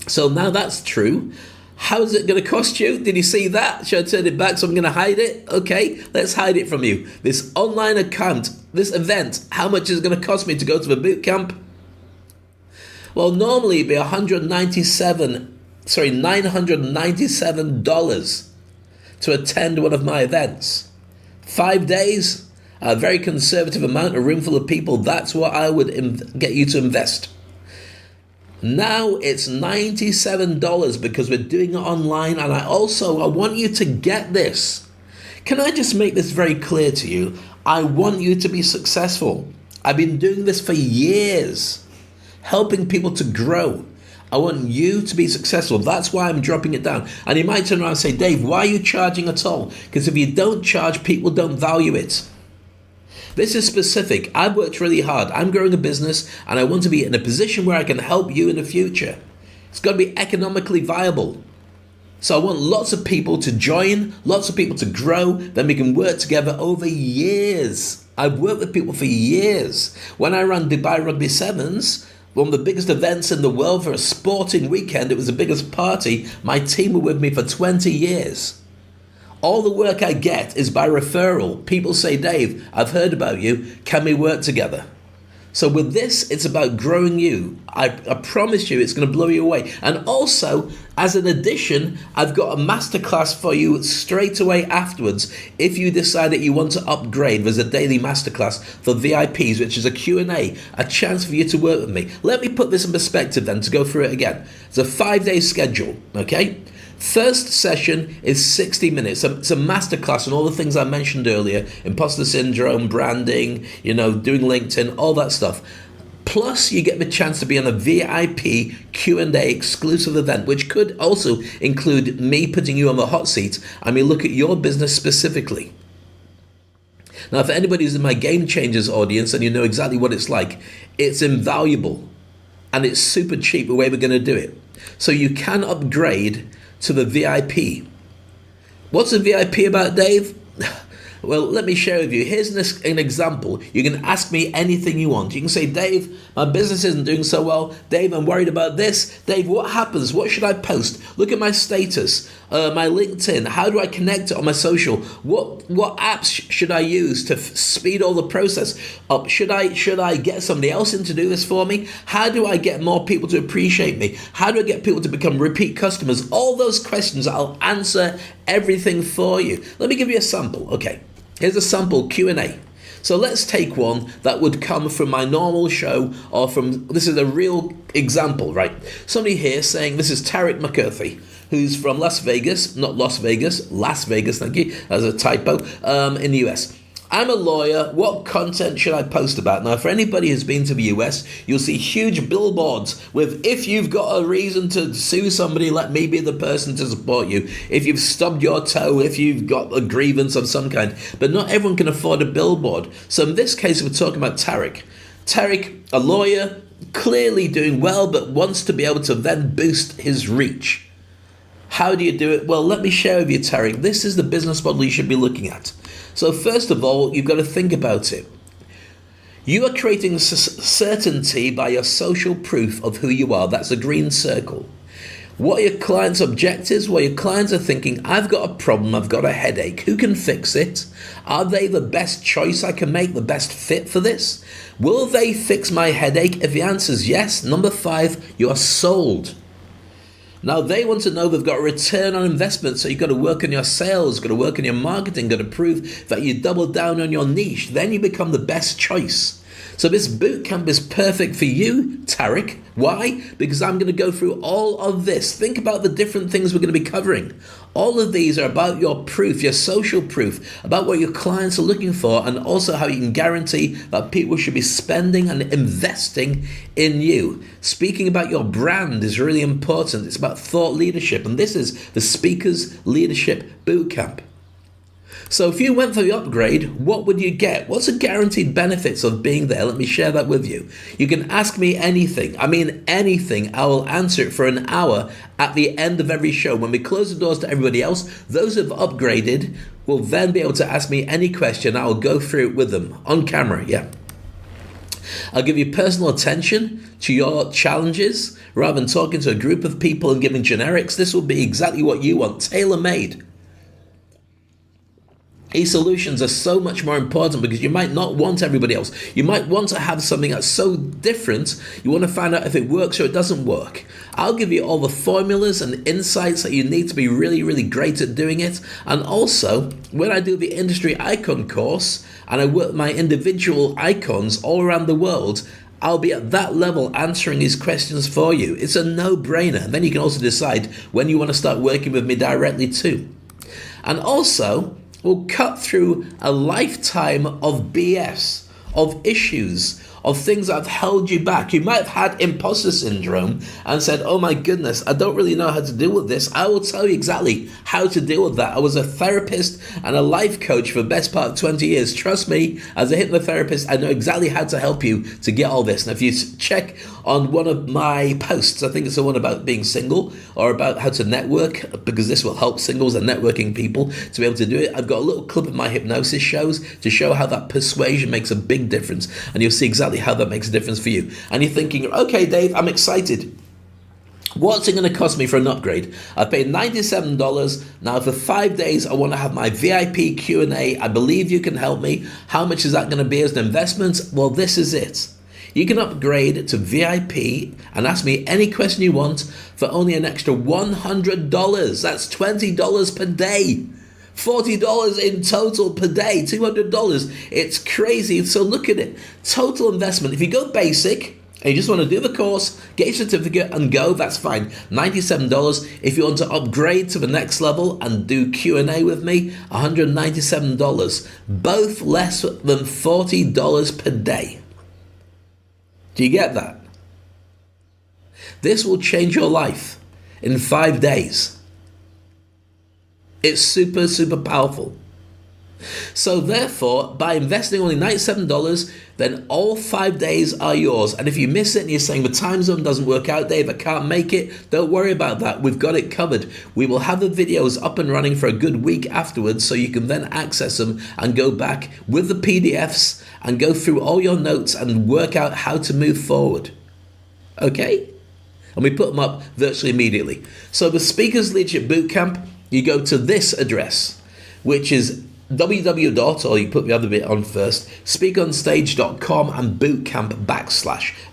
So now that's true. How's it going to cost you? Did you see that? Should I turn it back so I'm going to hide it? Okay, let's hide it from you. This online account, this event, how much is it going to cost me to go to the bootcamp? Well, normally it'd be $997 to attend one of my events. 5 days, a very conservative amount, a room full of people. That's what I would get you to invest. Now it's $97 because we're doing it online, and I want you to get this. Can I just make this very clear to you? I want you to be successful. I've been doing this for years, helping people to grow. I want you to be successful. That's why I'm dropping it down. And you might turn around and say, Dave, why are you charging at all? Because if you don't charge, people don't value it. This is specific. I've worked really hard. I'm growing a business and I want to be in a position where I can help you in the future. It's got to be economically viable. So I want lots of people to join, lots of people to grow, then we can work together over years. I've worked with people for years. When I ran Dubai Rugby Sevens, one of the biggest events in the world for a sporting weekend, it was the biggest party, my team were with me for 20 years. All the work I get is by referral. People say, Dave, I've heard about you, can we work together? So with this, it's about growing you. I promise you it's going to blow you away. And also, as an addition, I've got a masterclass for you straight away afterwards. If you decide that you want to upgrade, there's a daily masterclass for VIPs, which is a Q&A, a chance for you to work with me. Let me put this in perspective then to go through it again. It's a 5-day schedule, okay? First session is 60 minutes. It's a masterclass on all the things I mentioned earlier, imposter syndrome, branding, doing LinkedIn, all that stuff. Plus, you get the chance to be on a VIP Q&A exclusive event, which could also include me putting you on the hot seat and we look at your business specifically. Now, for anybody who's in my Game Changers audience and you know exactly what it's like, it's invaluable and it's super cheap the way we're going to do it. So you can upgrade to the VIP. What's a VIP about, Dave? Well, let me share with you. Here's an example. You can ask me anything you want. You can say, Dave, my business isn't doing so well. Dave, I'm worried about this. Dave, what happens? What should I post? Look at my status, my LinkedIn. How do I connect it on my social? What apps should I use to speed all the process up? Should I get somebody else in to do this for me? How do I get more people to appreciate me? How do I get people to become repeat customers? All those questions, I'll answer everything for you. Let me give you a sample. Okay. Here's a sample Q&A. So let's take one that would come from my normal show or this is a real example, right? Somebody here saying, this is Tarek McCarthy, who's from Las Vegas, not Las Vegas, Las Vegas, thank you, as a typo, in the US. I'm a lawyer. What content should I post about? Now, for anybody who's been to the US, you'll see huge billboards with, if you've got a reason to sue somebody, let me be the person to support you. If you've stubbed your toe, if you've got a grievance of some kind. But not everyone can afford a billboard. So in this case, we're talking about Tarek. Tarek, a lawyer, clearly doing well, but wants to be able to then boost his reach. How do you do it? Well, let me share with you, Tarek. This is the business model you should be looking at. So first of all, you've got to think about it. You are creating certainty by your social proof of who you are. That's a green circle. What are your clients' objectives? Well, your clients are thinking, I've got a problem, I've got a headache. Who can fix it? Are they the best choice I can make, the best fit for this? Will they fix my headache? If the answer is yes, number 5, you are sold. Now, they want to know they've got a return on investment, so you've got to work on your sales, got to work on your marketing, got to prove that you double down on your niche. Then you become the best choice. So this bootcamp is perfect for you, Tarek. Why? Because I'm going to go through all of this. Think about the different things we're going to be covering. All of these are about your proof, your social proof, about what your clients are looking for, and also how you can guarantee that people should be spending and investing in you. Speaking about your brand is really important. It's about thought leadership, and this is the Speakers Leadership Bootcamp. So if you went for the upgrade, what would you get? What's the guaranteed benefits of being there? Let me share that with you. You can ask me anything. I mean anything. I will answer it for an hour at the end of every show. When we close the doors to everybody else, those who have upgraded will then be able to ask me any question. I will go through it with them on camera, yeah. I'll give you personal attention to your challenges rather than talking to a group of people and giving generics. This will be exactly what you want, tailor-made. E-solutions are so much more important because you might not want everybody else. You might want to have something that's so different, you want to find out if it works or it doesn't work. I'll give you all the formulas and insights that you need to be really, really great at doing it. And also, when I do the Industry Icon course, and I work my individual icons all around the world, I'll be at that level answering these questions for you. It's a no-brainer. And then you can also decide when you want to start working with me directly too. And also, we'll cut through a lifetime of BS, of issues, of things that have held you back. You might have had imposter syndrome and said, oh my goodness, I don't really know how to deal with this. I will tell you exactly how to deal with that. I was a therapist and a life coach for the best part of 20 years. Trust me, as a hypnotherapist, I know exactly how to help you to get all this. And if you check on one of my posts, I think it's the one about being single or about how to network, because this will help singles and networking people to be able to do it. I've got a little clip of my hypnosis shows to show how that persuasion makes a big difference. And you'll see exactly how that makes a difference for you. And you're thinking, okay, Dave, I'm excited. What's it going to cost me for an upgrade? I paid $97. Now for 5 days, I want to have my VIP Q&A. I believe you can help me. How much is that going to be as an investment? Well, this is it. You can upgrade to VIP and ask me any question you want for only an extra $100. That's $20 per day. $40 in total per day, $200. It's crazy. So look at it. Total investment. If you go basic and you just want to do the course, get your certificate and go, that's fine. $97. If you want to upgrade to the next level and do Q&A with me, $197. Both less than $40 per day. Do you get that? This will change your life in 5 days. It's super, super powerful. So therefore, by investing only $97, then all 5 days are yours. And if you miss it and you're saying the time zone doesn't work out, Dave, I can't make it, don't worry about that. We've got it covered. We will have the videos up and running for a good week afterwards, so you can then access them and go back with the PDFs and go through all your notes and work out how to move forward. Okay? And we put them up virtually immediately. So the Speakers Leadership Bootcamp, you go to this address, which is www. Or you put the other bit on first, speakonstage.com and bootcamp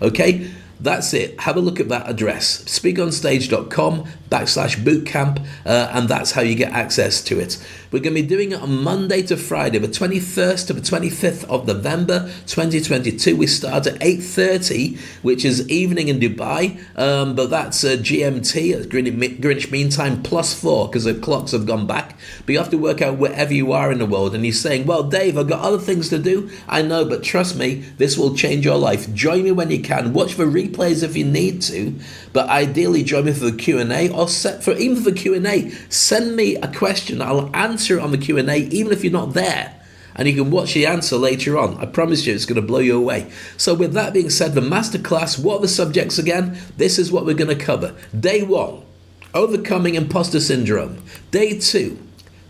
/. Okay, that's it. Have a look at that address, speakonstage.com /bootcamp, and that's how you get access to it. We're going to be doing it on Monday to Friday, the 21st to the 25th of November 2022. We start at 8:30, which is evening in Dubai, but that's GMT, Greenwich Mean Time, +4, because the clocks have gone back. But you have to work out wherever you are in the world. And you're saying, well, Dave, I've got other things to do. I know, but trust me, this will change your life. Join me when you can. Watch the replays if you need to, but ideally join me for the Q&A, or even for the Q&A, send me a question. I'll answer it on the Q&A, even if you're not there. And you can watch the answer later on. I promise you it's going to blow you away. So with that being said, the masterclass, what are the subjects again? This is what we're going to cover. Day 1, overcoming imposter syndrome. Day 2,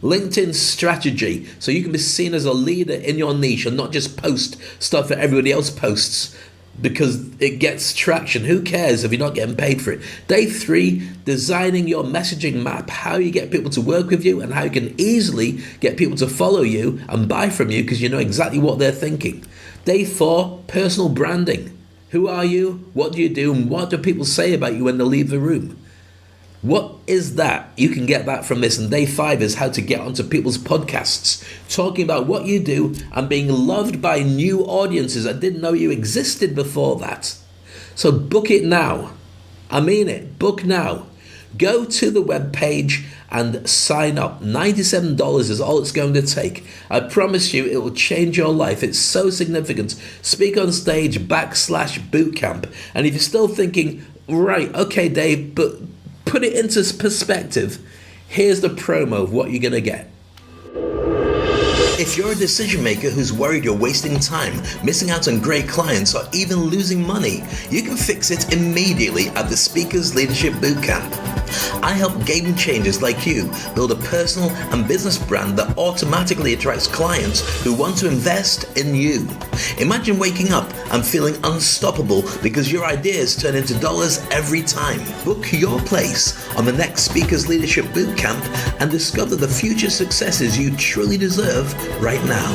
LinkedIn strategy, so you can be seen as a leader in your niche and not just post stuff that everybody else posts because it gets traction. Who cares if you're not getting paid for it? Day 3, designing your messaging map, how you get people to work with you and how you can easily get people to follow you and buy from you because you know exactly what they're thinking. Day 4, personal branding. Who are you? What do you do? And what do people say about you when they leave the room? What is that? You can get that from this. And day 5 is how to get onto people's podcasts, talking about what you do and being loved by new audiences that didn't know you existed before that. So book it now. I mean it. Book now. Go to the webpage and sign up. $97 is all it's going to take. I promise you it will change your life. It's so significant. Speak on Stage /bootcamp. And if you're still thinking, right, okay, Dave, but put it into perspective, here's the promo of what you're going to get. If you're a decision maker who's worried you're wasting time, missing out on great clients, or even losing money, you can fix it immediately at the Speakers Leadership Bootcamp. I help game changers like you build a personal and business brand that automatically attracts clients who want to invest in you. Imagine waking up and feeling unstoppable because your ideas turn into dollars every time. Book your place on the next Speakers Leadership Bootcamp and discover the future successes you truly deserve right now.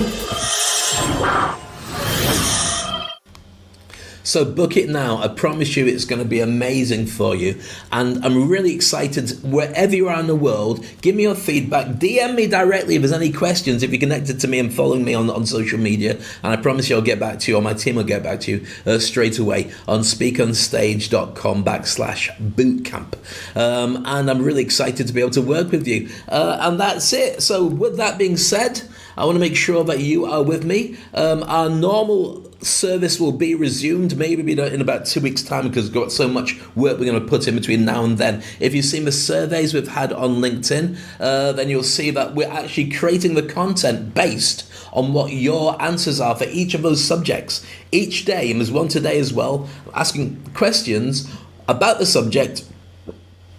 So book it now. I promise you it's going to be amazing for you. And I'm really excited. Wherever you are in the world, give me your feedback. DM me directly if there's any questions, if you're connected to me and following me on social media. And I promise you I'll get back to you, or my team will get back to you straight away on speakonstage.com/bootcamp. And I'm really excited to be able to work with you. And that's it. So with that being said, I want to make sure that you are with me. Our normal service will be resumed maybe in about 2 weeks' time, because we've got so much work we're going to put in between now and then. If you've seen the surveys we've had on LinkedIn, then you'll see that we're actually creating the content based on what your answers are for each of those subjects each day. And there's one today as well, asking questions about the subject.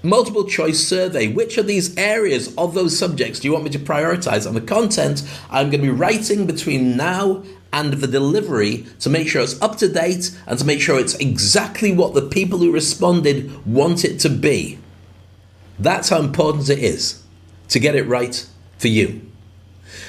Multiple choice survey. Which of these areas of those subjects do you want me to prioritize? And the content I'm going to be writing between now and the delivery to make sure it's up to date and to make sure it's exactly what the people who responded want it to be. That's how important it is to get it right for you.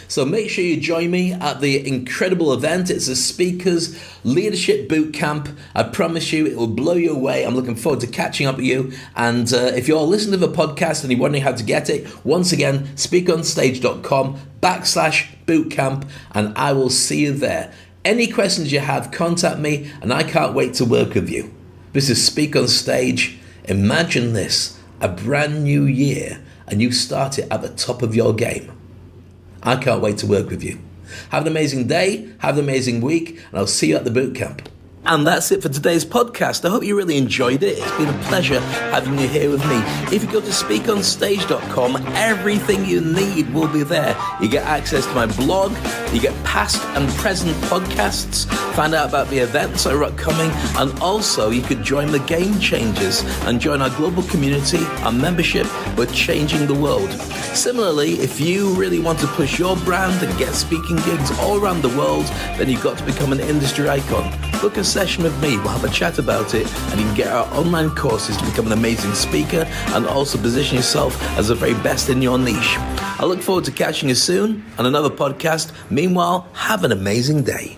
So make sure you join me at the incredible event. It's a Speakers Leadership Bootcamp. I promise you it will blow you away. I'm looking forward to catching up with you. And if you're listening to the podcast and you're wondering how to get it, once again, speakonstage.com/bootcamp, and I will see you there. Any questions you have, contact me, and I can't wait to work with you. This is Speak on Stage. Imagine this, a brand new year, and you start it at the top of your game. I can't wait to work with you. Have an amazing day, have an amazing week, and I'll see you at the bootcamp. And that's it for today's podcast. I hope you really enjoyed it. It's been a pleasure having you here with me. If you go to speakonstage.com, everything you need will be there. You get access to my blog, you get past and present podcasts, find out about the events that are upcoming, and also you could join the Game Changers and join our global community, our membership. We're changing the world. Similarly, if you really want to push your brand and get speaking gigs all around the world, then you've got to become an industry icon. Book a session with me, we'll have a chat about it, and you can get our online courses to become an amazing speaker and also position yourself as the very best in your niche. I look forward to catching you soon on another podcast. Meanwhile, have an amazing day.